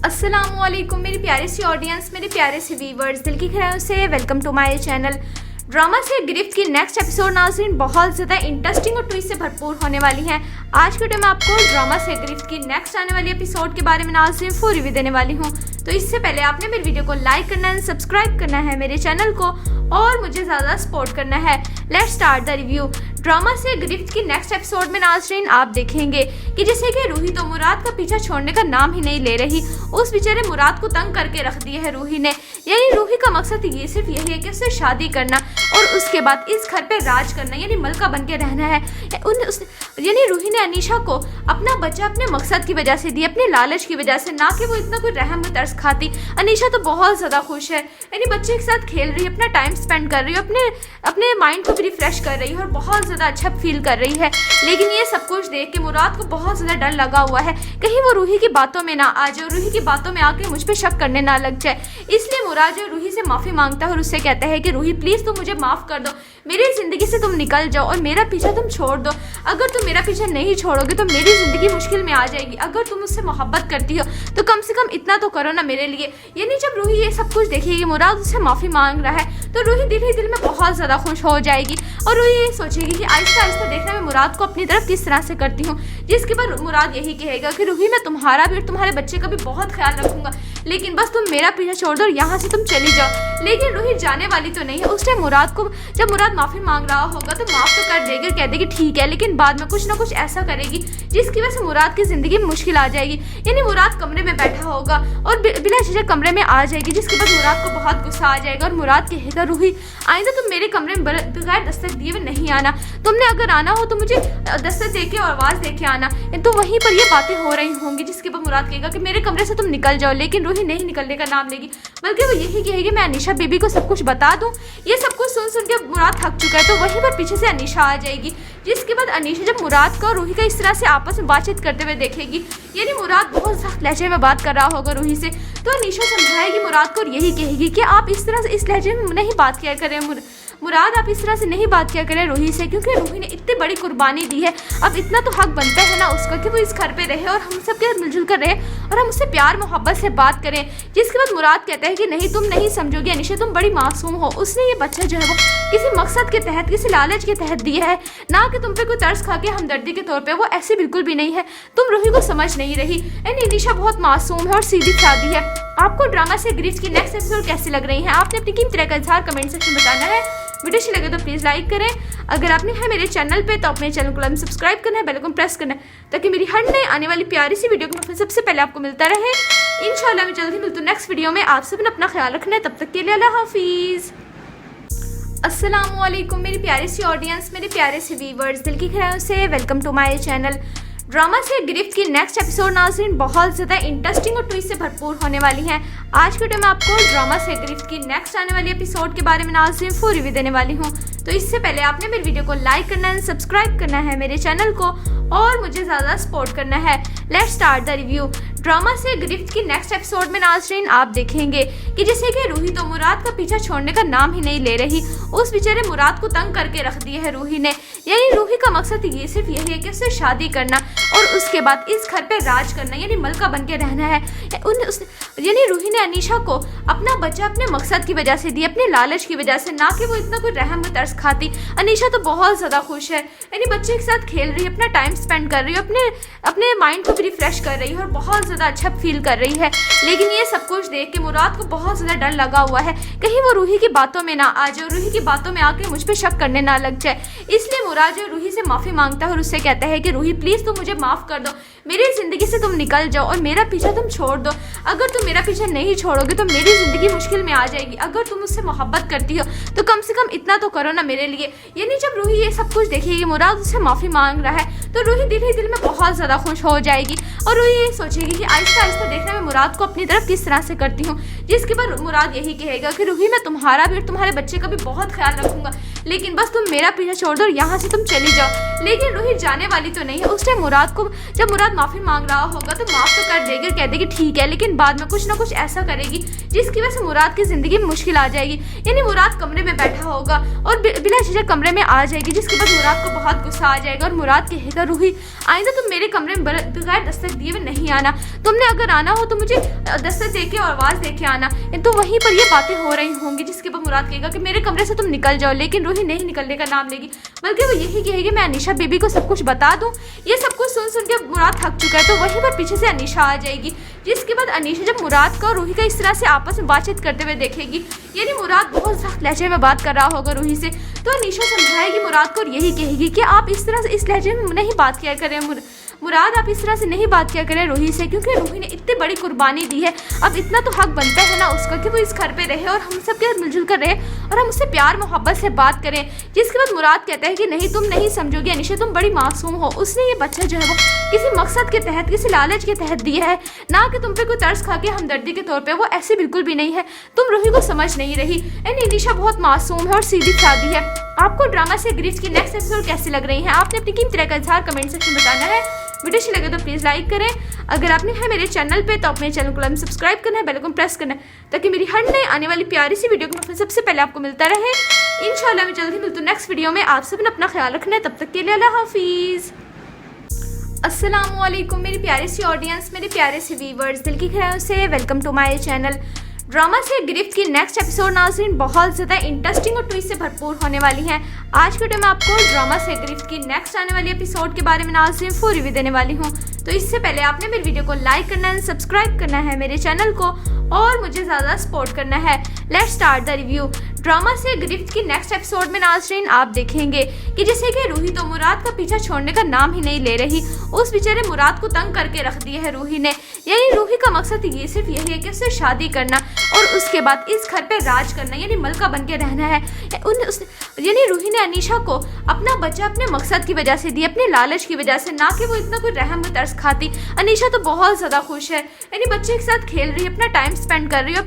अस्सलामुअलैकुम मेरी प्यारी सी ऑडियंस, मेरे प्यारे से व्यूवर्स, दिल की खैरों से welcome to my channel. Drama से गिरफ्त की नेक्स्ट एपिसोड नाज़रीन बहुत ज़्यादा इंटरेस्टिंग और ट्विस्ट से भरपूर होने वाली हैं। आज के वीडियो में आपको ड्रामा से गिरफ्त की नेक्स्ट आने वाली एपिसोड के बारे में नाज़रीन फुल रिव्यू देने वाली हूँ। तो इससे पहले आपने मेरे वीडियो को लाइक करना है, सब्सक्राइब करना है मेरे चैनल को और मुझे ज़्यादा सपोर्ट करना है। Let's start the review. Drama से गिरफ्त की नेक्स्ट एपिसोड में नाज़रीन आप देखेंगे कि जैसे कि रूही तो मुराद का पीछा छोड़ने का नाम ही नहीं ले रही। उस बेचारे मुराद को तंग करके रख दिया है रूही ने। यानी रूही का मकसद ये सिर्फ यही है कि उससे शादी करना और उसके बाद इस घर पे राज करना, यानी मलका बन के रहना है। यानी रूही ने अनीशा को अपना बच्चा अपने मकसद की वजह से दिया, अपने लालच की वजह से, ना कि वो इतना कोई रहम व तरस खाती। अनीशा तो बहुत ज़्यादा खुश है, यानी बच्चे के साथ खेल रही है, अपना टाइम स्पेंड कर रही है, अपने माइंड को भी रिफ्रेश कर रही है और बहुत ज़्यादा अच्छा फील कर रही है। लेकिन ये सब कुछ देख के मुराद को बहुत ज़्यादा डर लगा हुआ है, कहीं वो रूही की बातों में ना आ जाए, रूही की बातों में आके मुझ पर शक करने ना लग जाए। इसलिए मुराद जो रूही से माफ़ी मांगता है और उससे कहता है कि रूही प्लीज़ तुम मुझे माफ़ कर दो, मेरी ज़िंदगी से तुम निकल जाओ और मेरा पीछा तुम छोड़ दो। अगर तुम मेरा पीछा नहीं छोड़ोगे तो मेरी ज़िंदगी मुश्किल में आ जाएगी। अगर तुम मुझसे मोहब्बत करती हो तो कम से कम इतना तो करो ना मेरे लिए। यानी जब रूही ये सब कुछ देखेगी, मुराद उससे माफ़ी मांग रहा है, तो रूही दिल ही दिल में बहुत ज़्यादा खुश हो जाएगी और रूही ये सोचेगी कि आहिस्ता आहिस्ता देखना मैं मुराद को अपनी तरफ किस तरह से करती हूँ। जिसके बाद मुराद यही कहेगा कि रूही मैं तुम्हारा भी और तुम्हारे बच्चे का भी बहुत ख्याल रखूंगा, लेकिन बस तुम मेरा पीछा छोड़ दो और यहाँ से तुम चली जाओ। लेकिन रूही जाने वाली तो नहीं है। उस टाइम मुराद को जब मुराद माफ़ी मांग रहा होगा तो माफ़ तो कर देगी और कह देगी ठीक है, लेकिन बाद में कुछ ना कुछ ऐसा करेगी जिसकी वजह से मुराद की ज़िंदगी में मुश्किल आ जाएगी। यानी मुराद कमरे में बैठा होगा और बिला झिझक कमरे में आ जाएगी, जिसके बाद मुराद को बहुत गुस्सा आ जाएगा और मुराद कहेगा रूही आइंदा तुम मेरे कमरे में बगैर दस्तक दिए हुए नहीं आना, तुमने अगर आना हो तो मुझे दस्तक दे के और आवाज़ दे के आना। तो वहीं पर ये बातें हो रही होंगी, जिसके बाद मुराद कहेगा कि मेरे कमरे से तुम निकल जाओ। लेकिन रूही नहीं निकलने का नाम लेगी, बल्कि वो यही कहेगी मैं अनीशा बीबी को सब कुछ बता दूं। ये सब कुछ सुन के मुराद थक चुका है, तो वहीं पर पीछे से अनीशा आ जाएगी। जिसके बाद अनीशा जब मुराद का और रूही का इस तरह से आपस में बातचीत करते हुए देखेगी, यानी मुराद बहुत सख्त लहजे में बात कर रहा होगा रूही से, तो अनीशा समझाएगी मुराद को और यही कहेगी कि आप इस तरह से इस लहजे में नहीं बात किया करें मुराद, आप इस तरह से नहीं बात किया करें रूही से, क्योंकि रूही ने इतनी बड़ी कुर्बानी दी है। अब इतना तो हक बनता है ना उसका कि वो इस घर पे रहे और हम सब के मिलजुल कर रहे और हम उससे प्यार मोहब्बत से बात करें। जिसके बाद मुराद कहता है कि नहीं तुम नहीं समझोगे अनीशा, तुम बड़ी मासूम हो, उसने ये बच्चा जो है वो किसी मकसद के तहत, किसी लालच के तहत दिया है, ना कि तुम पे कोई तरस खा के हमदर्दी के तौर पे। वो ऐसे बिल्कुल भी नहीं है, तुम रूही को समझ नहीं रही। अनीशा बहुत मासूम है और सीधी सादी है। आपको ड्रामा से गिरफ्त की नेक्स्ट एपिसोड कैसी लग रही है? आपने अपनी कीमती राय का इज़हार कमेंट सेक्शन में बताना है। वीडियो अच्छी लगे तो प्लीज़ लाइक करें। अगर आपने है मेरे चैनल पे तो अपने चैनल को सब्सक्राइब करना है, बेल आइकन प्रेस करना है, ताकि मेरी हर नई आने वाली प्यारी सी वीडियो को सबसे पहले आपको मिलता रहे। इंशाल्लाह मैं जल्दी मिलती हूँ नेक्स्ट वीडियो में। आप सब ने अपना ख्याल रखना है, तब तक के लिए अल्लाह हाफिज़। अस्सलामुअलैकुम मेरी प्यारी सी ऑडियंस, मेरे प्यारे से व्यूवर्स, दिल की खैरों से welcome to my channel. Drama से गिरफ्त की नेक्स्ट एपिसोड नाज़रीन बहुत ज़्यादा इंटरेस्टिंग और ट्विस्ट से भरपूर होने वाली हैं। आज के वीडियो में आपको ड्रामा से गिरफ्त की नेक्स्ट आने वाली एपिसोड के बारे में नाज़रीन फुल रिव्यू देने वाली हूँ। तो इससे पहले आपने मेरे वीडियो को लाइक करना है, सब्सक्राइब करना है मेरे चैनल को और मुझे ज़्यादा सपोर्ट करना है। Let's start the review. Drama से गिरफ्त की नेक्स्ट एपिसोड में नाज़रीन आप देखेंगे कि जैसे कि रूही तो मुराद का पीछा छोड़ने का नाम ही नहीं ले रही। उस बेचारे मुराद को तंग करके रख दिया है रूही ने। यानी रूही का मकसद ये सिर्फ यही है कि उससे शादी करना और उसके बाद इस घर पे राज करना, यानी मलका बन के रहना है। यानी रूही ने अनीशा को अपना बच्चा अपने मकसद की वजह से दिया, अपने लालच की वजह से, ना कि वो इतना कोई रहम व तरस खाती। अनीशा तो बहुत ज़्यादा खुश है, यानी बच्चे के साथ खेल रही है, अपना टाइम स्पेंड कर रही है, अपने माइंड को भी रिफ्रेश कर रही है और बहुत ज़्यादा अच्छा फील कर रही है। लेकिन ये सब कुछ देख के मुराद को बहुत ज़्यादा डर लगा हुआ है, कहीं वो रूही की बातों में ना आ जाए, रूही की बातों में आके मुझ पर शक करने ना लग जाए। इसलिए मुराद जो रूही से माफ़ी मांगता है और उससे कहता है कि रूही प्लीज़ तुम मुझे माफ़ कर दो, मेरी ज़िंदगी से तुम निकल जाओ और मेरा पीछा तुम छोड़ दो। अगर तुम मेरा पीछा नहीं छोड़ोगे तो मेरी ज़िंदगी मुश्किल में आ जाएगी। अगर तुम मुझसे मोहब्बत करती हो तो कम से कम इतना तो करो ना मेरे लिए। यानी जब रूही ये सब कुछ देखेगी, मुराद उससे माफ़ी मांग रहा है, तो रूही दिल ही दिल में बहुत ज़्यादा खुश हो जाएगी और रूही ये सोचेगी कि आहिस्ता आहिस्ता देखना मैं मुराद को अपनी तरफ किस तरह से करती हूँ। जिसके बाद मुराद यही कहेगा कि रूही मैं तुम्हारा भी और तुम्हारे बच्चे का भी बहुत ख्याल रखूंगा, लेकिन बस तुम मेरा पीछा छोड़ दो और यहाँ से तुम चली जाओ। लेकिन रूही जाने वाली तो नहीं है। उस टाइम मुराद को जब मुराद माफ़ी मांग रहा होगा तो माफ़ तो कर देगी और कह देगी ठीक है, लेकिन बाद में कुछ ना कुछ ऐसा करेगी जिसकी वजह से मुराद की ज़िंदगी में मुश्किल आ जाएगी। यानी मुराद कमरे में बैठा होगा और बिला झिझक कमरे में आ जाएगी, जिसके बाद मुराद को बहुत गुस्सा आ जाएगा और मुराद कहेगा कहेगा रूही आइंदा तुम मेरे कमरे में बगैर दस्तक दिए हुए नहीं आना, तुमने अगर आना हो तो मुझे दस्तक दे के और आवाज़ दे के आना। तो वहीं पर ये बातें हो रही होंगी जिसके बाद मुराद कहेगा कि मेरे कमरे से तुम निकल जाओ, लेकिन रूही नहीं निकलने का नाम लेगी, बल्कि वो यही कहेगी मैं अनीशा बेबी को सब कुछ बता दूं। ये सब कुछ सुन के मुराद थक चुका है, तो वहीं पर पीछे से अनीशा आ जाएगी, जिसके बाद अनीशा जब मुराद का और रूही का इस तरह से आपस में बातचीत करते हुए देखेगी, यानी मुराद बहुत सख्त लहजे में बात कर रहा होगा रूही से, तो अनीशा समझाएगी मुराद को और यही कहेगी कि आप इस तरह से इस लहजे में नहीं बात किया करें मुराद, आप इस तरह से नहीं बात किया करें रूही से, क्योंकि रूही ने इतनी बड़ी कुर्बानी दी है, अब इतना तो हक बनता है ना उसका कि वो इस घर पे रहे और हम सब के मिलजुल कर रहे और हम उससे प्यार मोहब्बत से बात करें। जिसके बाद मुराद कहता है कि नहीं तुम नहीं समझोगे अनीशा, तुम बड़ी मासूम हो, उसने ये बच्चा जो है वो किसी मकसद के तहत किसी लालच के तहत दिया है, ना कि तुम पे कोई तर्स खा के हमदर्दी के तौर पे, वो ऐसे बिल्कुल भी नहीं है, तुम रूही को समझ नहीं रही। अनीशा बहुत मासूम है और सीधी सादी है। आपको ड्रामा से ग्रिफ्ट की नेक्स्ट एपिसोड कैसी लग रही है आपने अपनी कीमती राय का इज़हार कमेंट सेक्शन में बताना है। वीडियो अच्छी लगे तो प्लीज़ लाइक करें, अगर आपने है मेरे चैनल पे तो अपने चैनल को सब्सक्राइब करना है, बेल आइकन प्रेस करना है, ताकि मेरी हर नई आने वाली प्यारी सी वीडियो को सबसे पहले आपको मिलता रहे। इंशाल्लाह मैं जल्दी मिलती हूँ नेक्स्ट वीडियो में। आप सब ने अपना ख्याल रखना है, तब तक के लिए अल्लाह हाफिज़। अस्सलाम वालेकुम मेरी प्यारी सी ऑडियंस, मेरे प्यारे से व्यूअर्स, दिल की खैरों से welcome to my channel. Drama से गिरफ्त की नेक्स्ट एपिसोड नाज़रीन बहुत ज़्यादा इंटरेस्टिंग और ट्विस्ट से भरपूर होने वाली हैं। आज के वीडियो में आपको ड्रामा से गिरफ्त की नेक्स्ट आने वाली एपिसोड के बारे में नाज़रीन फुल रिव्यू देने वाली हूँ। तो इससे पहले आपने मेरे वीडियो को लाइक करना है, सब्सक्राइब करना है मेरे चैनल को और मुझे ज़्यादा सपोर्ट करना है। Let's start the review. Drama से गिरफ्त की नेक्स्ट एपिसोड में नाज़रीन आप देखेंगे कि जैसे कि रूही तो मुराद का पीछा छोड़ने का नाम ही नहीं ले रही, उस बेचारे मुराद को तंग करके रख दिया है रूही ने, यानी रूही का मकसद ये सिर्फ यही है कि उससे शादी करना और उसके बाद इस घर पे राज करना, यानी मलका बन के रहना है। यानी रूही ने अनीशा को अपना बच्चा अपने मकसद की वजह से दिया, अपने लालच की वजह से, ना कि वो इतना कोई रहम व तरस खाती। अनीशा तो बहुत ज़्यादा खुश है, यानी बच्चे के साथ खेल रही है, अपना टाइम स्पेंड कर रही है,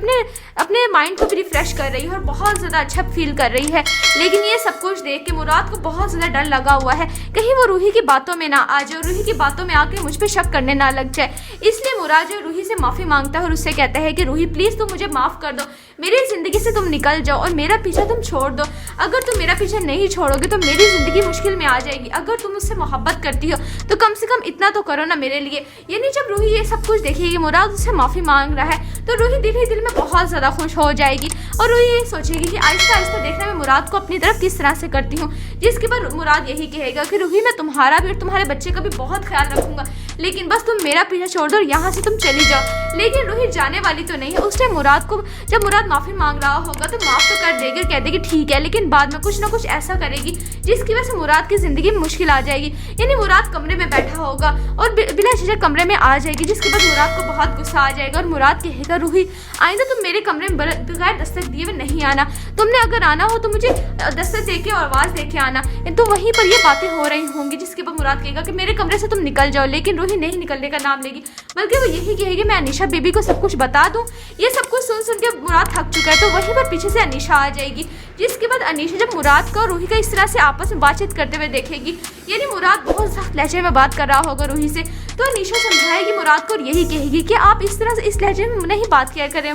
अपने माइंड को भी रिफ्रेश कर रही है और बहुत ज़्यादा अच्छा फील कर रही है। लेकिन ये सब कुछ देख के मुराद को बहुत ज़्यादा डर लगा हुआ है, कहीं वो रूही की बातों में ना आ जाए, रूही की बातों में आके मुझ पर शक करने ना लग जाए। इसलिए मुराद जो रूही से माफ़ी मांगता है और उससे कहता है कि रूही प्लीज़ तुम मुझे माफ़ कर दो, मेरी ज़िंदगी से तुम निकल जाओ और मेरा पीछा तुम छोड़ दो। अगर तुम मेरा पीछा नहीं छोड़ोगे तो मेरी ज़िंदगी मुश्किल में आ जाएगी। अगर तुम मुझसे मोहब्बत करती हो तो कम से कम इतना तो करो ना मेरे लिए। यानी जब रूही ये सब कुछ देखेगी मुराद उससे माफ़ी मांग रहा है, तो रूही दिल ही दिल में बहुत ज़्यादा खुश हो जाएगी और रूही ये सोचेगी कि आहिस्ता आहिस्ता देखना मैं मुराद को अपनी तरफ किस तरह से करती हूँ। जिसके बाद मुराद यही कहेगा कि रूही मैं तुम्हारा भी और तुम्हारे बच्चे का भी बहुत ख्याल रखूंगा, लेकिन बस तुम मेरा पीछा छोड़ दो और यहाँ से तुम चली जाओ। लेकिन रूही जाने वाली तो नहीं है। उस टाइम मुराद को जब मुराद माफ़ी मांग रहा होगा तो माफ़ तो कर देगी और कह देगी ठीक है, लेकिन बाद में कुछ ना कुछ ऐसा करेगी जिसकी वजह से मुराद की ज़िंदगी में मुश्किल आ जाएगी। यानी मुराद कमरे में बैठा होगा और बिला झिझक कमरे में आ जाएगी, जिसके बाद मुराद को बहुत गुस्सा आ जाएगा और मुराद कहेगा रूही आइंदा तुम मेरे कमरे में बगैर दस्तक दिए हुए नहीं आना, तुमने अगर आना हो तो मुझे दस्तक दे के और आवाज़ दे के आना। तो वहीं पर ये बातें हो रही होंगी जिसके बाद मुराद कहेगा कि मेरे कमरे से तुम निकल जाओ, लेकिन रूही नहीं निकलने का नाम लेगी, बल्कि वो यही कहेगी मैं अनीशा बेबी को सब कुछ बता दूं। ये सब कुछ सुन के मुराद थक चुका है, तो वहीं पर पीछे से अनीशा आ जाएगी, जिसके बाद अनीशा जब मुराद का और रूही का इस तरह से आपस में बातचीत करते हुए देखेगी, यानी मुराद बहुत सख्त लहजे में बात कर रहा होगा रूही से, तो अनीशा समझाएगी मुराद को और यही कहेगी कि आप इस तरह से इस लहजे में नहीं बात किया करें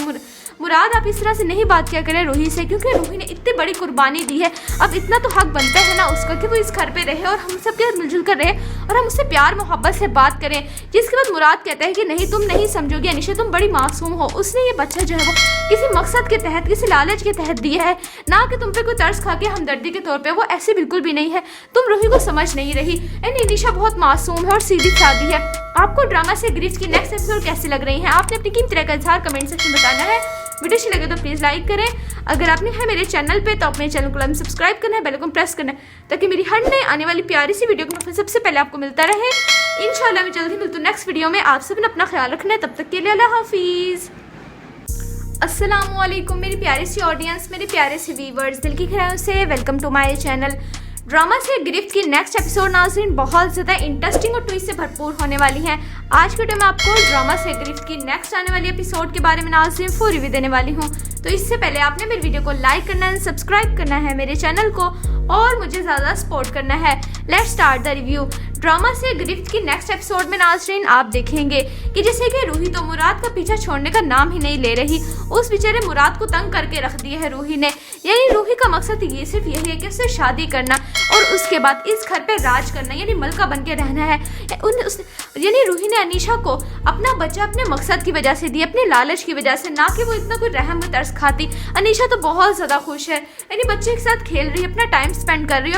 मुराद, आप इस तरह से नहीं बात किया करें रूही से, क्योंकि रूही ने इतनी बड़ी कुर्बानी दी है, अब इतना तो हक बनता है ना उसका कि वो इस घर पे रहे और हम सब के मिलजुल कर रहे और हम उससे प्यार मोहब्बत से बात करें। जिसके बाद मुराद कहता है कि नहीं तुम नहीं समझोगे अनीशा, तुम बड़ी मासूम हो, उसने ये बच्चा जो है वो किसी मकसद के तहत किसी लालच के तहत दिया है, ना कि तुम पे कोई तर्स खा के हमदर्दी के तौर पे, वो ऐसे बिल्कुल भी नहीं है, तुम रूही को समझ नहीं रही। अनीशा बहुत मासूम है और सीधी सादी है। आपको ड्रामा से ग्रिफ्ट की नेक्स्ट एपिसोड कैसी लग रही है आपने अपनी कीमती राय का इज़हार कमेंट सेक्शन में बताना है। वीडियो अच्छी लगे तो प्लीज़ लाइक करें, अगर आपने है मेरे चैनल पे तो अपने चैनल को सब्सक्राइब करना है, बेल आइकन प्रेस करना है, ताकि मेरी हर नई आने वाली प्यारी सी वीडियो को सबसे पहले आपको मिलता रहे। इंशाल्लाह मैं जल्दी मिलती हूँ नेक्स्ट वीडियो में। आप सब ने अपना ख्याल रखना है, तब तक के लिए अल्लाह हाफिज़। अस्सलाम वालेकुम मेरी प्यारी सी ऑडियंस, मेरे प्यारे से व्यूअर्स, दिल की खैरों से welcome to my channel. Drama से गिरफ्त की नेक्स्ट एपिसोड नाज़रीन बहुत ज़्यादा इंटरेस्टिंग और ट्विस्ट से भरपूर होने वाली हैं। आज के वीडियो में आपको ड्रामा से गिरफ्त की नेक्स्ट आने वाली एपिसोड के बारे में नाज़रीन फुल रिव्यू देने वाली हूँ। तो इससे पहले आपने मेरे वीडियो को लाइक करना है, सब्सक्राइब करना है मेरे चैनल को और मुझे ज़्यादा सपोर्ट करना है। Let's start the review. Drama से गिरफ्त की नेक्स्ट एपिसोड में नाज़रीन आप देखेंगे कि जैसे कि रूही तो मुराद का पीछा छोड़ने का नाम ही नहीं ले रही, उस बेचारे मुराद को तंग करके रख दिया है रूही ने, यानी रूही का मकसद ये सिर्फ यही है कि उससे शादी करना और उसके बाद इस घर पे राज करना यानी मलका बन के रहना है। यानी रूही ने अनीशा को अपना बच्चा अपने मकसद की वजह से दिया, अपने लालच की वजह से, ना कि वो इतना कोई रहम व तरस खाती। अनीशा तो बहुत ज़्यादा खुश है, यानी बच्चे के साथ खेल रही है, अपना टाइम स्पेंड कर रही है,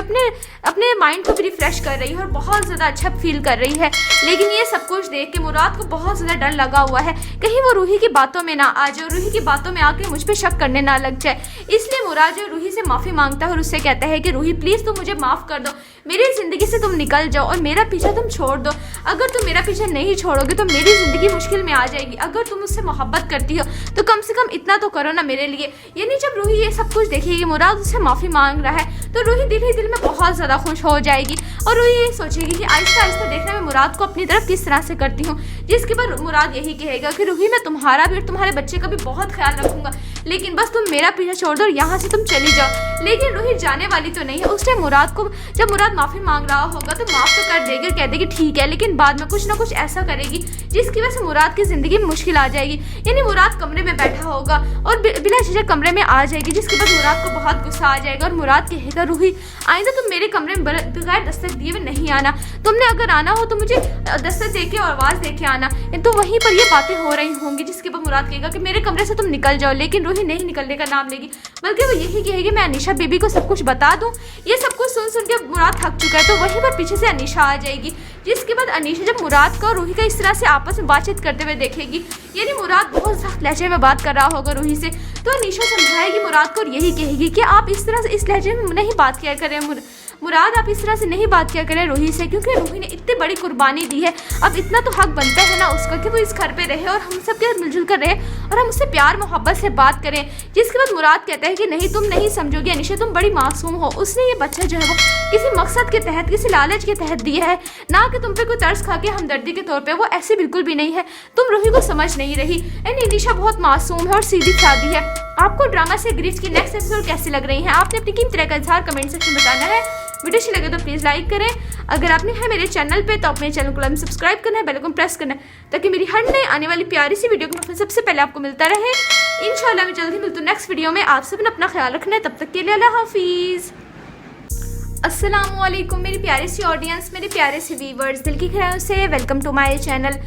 अपने माइंड को भी रिफ्रेश कर रही है और बहुत ज़्यादा अच्छा फील कर रही है। लेकिन ये सब कुछ देख के मुराद को बहुत ज़्यादा डर लगा हुआ है, कहीं वो रूही की बातों में ना आ जाए, रूही की बातों में आके मुझ पर शक करने ना लग जाए। इसलिए मुराद जो रूही से माफ़ी मांगता है और उससे कहता है कि रूही प्लीज़ तुम मुझे माफ़ कर दो, मेरी ज़िंदगी से तुम निकल जाओ और मेरा पीछा तुम छोड़ दो। अगर तुम मेरा पीछा नहीं छोड़ोगे तो मेरी ज़िंदगी मुश्किल में आ जाएगी। अगर तुम मुझसे मोहब्बत करती हो तो कम से कम इतना तो करो ना मेरे लिए। यानी जब रूही ये सब कुछ देखेगी मुराद उससे माफ़ी मांग रहा है तो रूही दिल ही दिल में बहुत ज़्यादा खुश हो जाएगी और रूही ये सोचेगी कि आहिस्ता आहिस्ता देखना मैं मुराद को अपनी तरफ किस तरह से करती हूँ। जिसके बाद मुराद यही कहेगा कि रूही मैं तुम्हारा भी और तुम्हारे बच्चे का भी बहुत ख्याल रखूंगा, लेकिन बस तुम मेरा पीछा छोड़ दो और यहाँ से तुम चली जाओ। लेकिन रूही जाने वाली तो नहीं है। उस टाइम मुराद को जब मुराद माफ़ी मांग रहा होगा तो माफ़ तो कर देगी और कह देगी ठीक है, लेकिन बाद में कुछ ना कुछ ऐसा करेगी जिसकी वजह से मुराद की ज़िंदगी में मुश्किल आ जाएगी। यानी मुराद कमरे में बैठा होगा और बिला झिझक कमरे में आ जाएगी, जिसके बाद मुराद को बहुत गुस्सा आ जाएगा और मुराद कहेगा रूही आइंदा तुम मेरे कमरे में बगैर दस्तक दिए हुए नहीं आना, तुमने अगर आना हो तो मुझे दस्तक दे के और आवाज़ दे के आना। तो वहीं पर ये बातें हो रही होंगी, जिसके बाद मुराद कहेगा कि मेरे कमरे से तुम निकल जाओ, लेकिन रूही नहीं निकलने का नाम लेगी, बल्कि वो यही कहेगी मैं अनीशा बेबी को सब कुछ बता दूं। ये सब कुछ सुन के मुराद थक चुका है तो वहीं पर पीछे से अनीशा आ जाएगी। जिसके बाद अनीशा जब मुराद का और रूही का इस तरह से आपस में बातचीत करते हुए देखेगी, यानी मुराद बहुत सख्त लहजे में बात कर रहा होगा रूही से, तो अनीशा समझाएगी मुराद को और यही कहेगी कि आप इस तरह से इस लहजे में नहीं बात किया करें मुराद, आप इस तरह से नहीं बात किया करें रूही से, क्योंकि रूही ने इतनी बड़ी कुर्बानी दी है, अब इतना तो हक बनता है ना उसका कि वो इस घर पे रहे और हम सब के मिलजुल कर रहे और हम उससे प्यार मोहब्बत से बात करें। जिसके बाद मुराद कहता है कि नहीं तुम नहीं समझोगे अनीशा, तुम बड़ी मासूम हो, उसने ये बच्चा जो है वो किसी मकसद के तहत किसी लालच के तहत दिया है, ना कि तुम पे कोई तरस खा के हमदर्दी के तौर पर, वो ऐसे बिल्कुल भी नहीं है, तुम रूही को समझ नहीं रही। अनीशा बहुत मासूम है और सीधी सादी है। आपको ड्रामा से गिरफ्त की नेक्स्ट एपिसोड कैसी लग रही है आपने अपनी कीमती राय का इज़हार कमेंट सेक्शन में बताना है। वीडियो अच्छी लगे तो प्लीज़ लाइक करें, अगर आपने है मेरे चैनल पे तो अपने चैनल को सब्सक्राइब करना है, बेल आइकन प्रेस करना है ताकि मेरी हर नई आने वाली प्यारी सी वीडियो को सबसे पहले आपको मिलता रहे। इंशाल्लाह मैं जल्दी मिलती हूँ नेक्स्ट वीडियो में। आप सब ने अपना ख्याल रखना है, तब तक के लिए अल्लाह हाफिज़। अस्सलाम वालेकुम मेरी प्यारी सी ऑडियंस, मेरे प्यारे से व्यूअर्स, दिल की खैरों से welcome to my channel.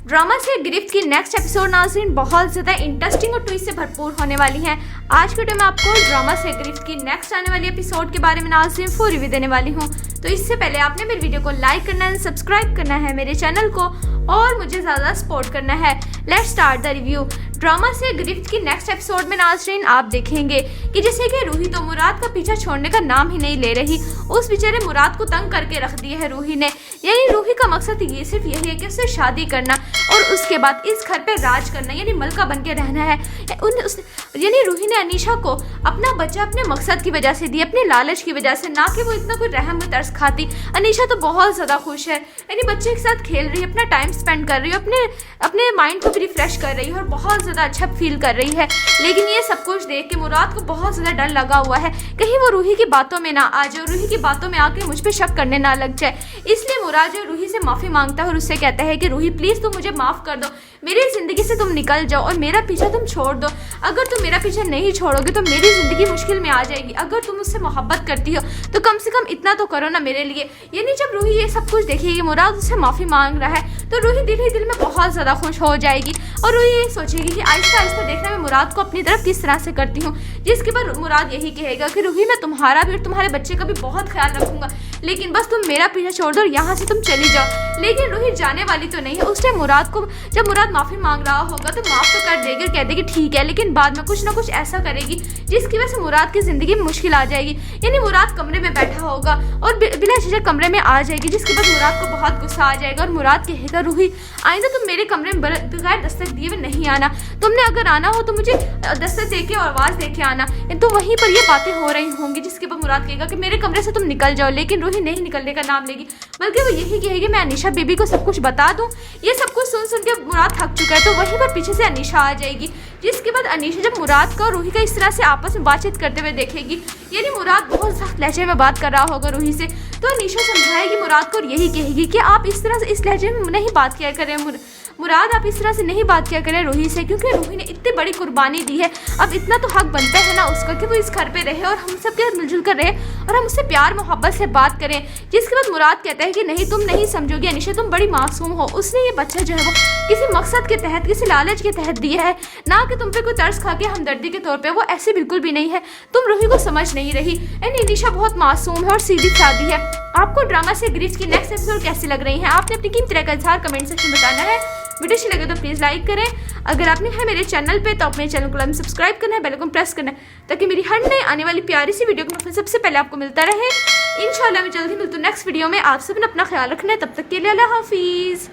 Drama से गिरफ्त की नेक्स्ट एपिसोड नाज़रीन बहुत ज़्यादा इंटरेस्टिंग और ट्विस्ट से भरपूर होने वाली हैं। आज के वीडियो में आपको ड्रामा से गिरफ्त की नेक्स्ट आने वाली एपिसोड के बारे में नाज़रीन फुल रिव्यू देने वाली हूँ। तो इससे पहले आपने मेरे वीडियो को लाइक करना है, सब्सक्राइब करना है मेरे चैनल को और मुझे ज़्यादा सपोर्ट करना है। Let's start the review. Drama से गिरफ्त की नेक्स्ट एपिसोड में नाज़रीन आप देखेंगे कि जैसे कि रूही तो मुराद का पीछा छोड़ने का नाम ही नहीं ले रही, उस बेचारे मुराद को तंग करके रख दिया है रूही ने। यानी रूही का मकसद ये सिर्फ यही है कि उससे शादी करना और उसके बाद इस घर पे राज करना यानी मलका बन के रहना है। यानी रूही ने अनीशा को अपना बच्चा अपने मकसद की वजह से दिया, अपने लालच की वजह से, ना कि वो इतना कोई रहम व तरस खाती। अनीशा तो बहुत ज़्यादा खुश है, यानी बच्चे के साथ खेल रही है, अपना टाइम स्पेंड कर रही है, अपने माइंड को भी रिफ्रेश कर रही है और बहुत ज़्यादा अच्छा फील कर रही है। लेकिन ये सब कुछ देख के मुराद को बहुत ज़्यादा डर लगा हुआ है, कहीं वो रूही की बातों में ना आ जाए, रूही की बातों में आके मुझ पर शक करने ना लग जाए। इसलिए मुराद जो रूही से माफ़ी मांगता है और उससे कहता है कि रूही प्लीज़ तुम मुझे माफ़ कर दो, मेरी ज़िंदगी से तुम निकल जाओ और मेरा पीछा तुम छोड़ दो। अगर तुम मेरा पीछा नहीं छोड़ोगे तो मेरी ज़िंदगी मुश्किल में आ जाएगी। अगर तुम मुझसे मोहब्बत करती हो तो कम से कम इतना तो करो ना मेरे लिए। यानी जब रूही ये सब कुछ देखेगी मुराद उससे माफ़ी मांग रहा है तो रूही दिल ही दिल में बहुत ज़्यादा खुश हो जाएगी और रूही ये सोचेगी कि आहिस्ता आहिस्ता देखना मैं मुराद को अपनी तरफ किस तरह से करती हूँ। जिसके बाद मुराद यही कहेगा कि रूही मैं तुम्हारा भी और तुम्हारे बच्चे का भी बहुत ख्याल रखूंगा, लेकिन बस तुम मेरा पीछा छोड़ दो और यहाँ से तुम चली जाओ। लेकिन रूही जाने वाली तो नहीं है। उस टाइम मुराद को जब मुराद माफ़ी मांग रहा होगा तो माफ़ तो कर देगी और कह देगी ठीक है, लेकिन बाद में कुछ ना कुछ ऐसा करेगी जिसकी वजह से मुराद की ज़िंदगी में मुश्किल आ जाएगी। यानी मुराद कमरे में बैठा होगा और बिला झिझक कमरे में आ जाएगी, जिसके बाद मुराद को बहुत गुस्सा आ जाएगा और मुराद कहेगा रूही आइंदा तुम मेरे कमरे में बगैर दस्तक दिए हुए नहीं आना, तुमने अगर आना हो तो मुझे दस्तक दे के और आवाज़ दे के आना। तो वहीं पर ये बातें हो रही होंगी, जिसके बाद मुराद कहेगा कि मेरे कमरे से तुम निकल जाओ, लेकिन रूही नहीं निकलने का नाम लेगी, बल्कि वो यही कहेगी मैं अनीशा बेबी को सब कुछ बता दूं। ये सब कुछ सुन के मुराद थक चुका है तो वहीं पर पीछे से अनीशा आ जाएगी। जिसके बाद अनीशा जब मुराद का और रूही का इस तरह से आपस में बातचीत करते हुए देखेगी, यानी मुराद बहुत सख्त लहजे में बात कर रहा होगा रूही से, तो अनीशा समझाएगी मुराद को और यही कहेगी कि आप इस तरह से इस लहजे में नहीं बात किया करें मुराद आप इस तरह से नहीं बात किया करें रूही से, क्योंकि रूही ने इतनी बड़ी कुर्बानी दी है, अब इतना तो हक बनता है ना उसका कि वो इस घर पे रहे और हम सब के मिलजुल कर रहे और हम उससे प्यार मोहब्बत से बात करें। जिसके बाद मुराद कहता है कि नहीं तुम नहीं समझोगे अनिशा, तुम बड़ी मासूम हो, उसने ये बच्चा जो है वो किसी मकसद के तहत, किसी लालच के तहत दिया है, ना कि तुम पे कोई तरस खा के हमदर्दी के तौर पे। वो ऐसे बिल्कुल भी नहीं है, तुम रूही को समझ नहीं रही। अनिशा बहुत मासूम है और सीधी सादी है। आपको ड्रामा से गिरफ्त की नेक्स्ट एपिसोड कैसी लग रही है? आपने अपनी कीमती राय का इज़हार कमेंट सेक्शन में बताना है। वीडियो अच्छी लगे तो प्लीज़ लाइक करें। अगर आपने है मेरे चैनल पे तो अपने चैनल को सब्सक्राइब करना है, बेल आइकन प्रेस करना है, ताकि मेरी हर नई आने वाली प्यारी सी वीडियो को सबसे पहले आपको मिलता रहे। इंशाल्लाह मैं जल्दी मिलती हूँ नेक्स्ट वीडियो में। आप सब ने अपना ख्याल रखना है, तब तक के लिए अल्लाह हाफिज़।